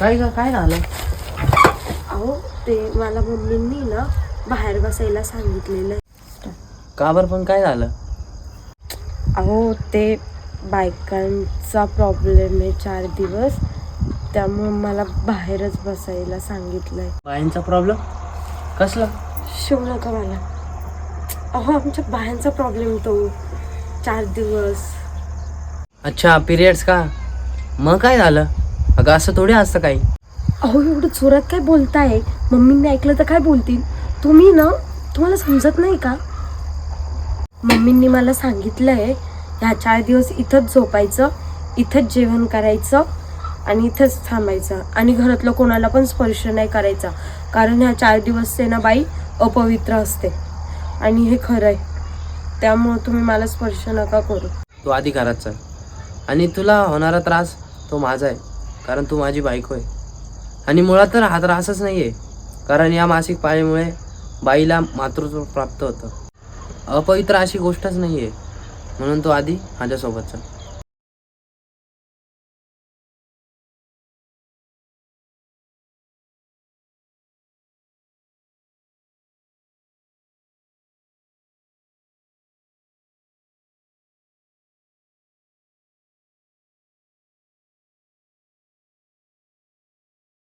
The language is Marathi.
काय झालं? अहो ते मला मम्मींनी ना बाहेर बसायला सांगितलेलं. का बरं, पण काय झालं? अहो ते बायकांचा प्रॉब्लेम आहे 4 दिवस, त्यामुळे मला बाहेरच बसायला सांगितलंय. बायांचा प्रॉब्लेम कसला? शिव नका मला. अहो आमच्या बायांचा प्रॉब्लेम तो 4 दिवस. अच्छा, पिरियड्स का? मग काय झालं? अगं असं थोडी असतं काही. अहो एवढं जोरात काय बोलताय? मम्मींनी ऐकलं तर काय बोलतील? तुम्हाला समजत नाही का? मम्मींनी मला सांगितलंय ह्या 4 दिवस इथंच झोपायचं, इथंच जेवण करायचं आणि इथंच थांबायचं आणि घरातलं कोणाला पण स्पर्श नाही करायचा, कारण ह्या 4 दिवस ते ना बाई अपवित्र असते आणि हे खरं आहे. त्यामुळे तुम्ही मला स्पर्श नका करू. तू आधी घरात चल, आणि तुला होणारा त्रास तो माझा आहे, कारण तू माझी बायको आहे. आणि मुळात तर हा त्रासच नाही आहे, कारण या मासिक पाळीमुळे बाईला मातृत्व प्राप्त होतं. अपवित्र अशी गोष्टच नाही आहे, म्हणून तू आधी माझ्यासोबत चल.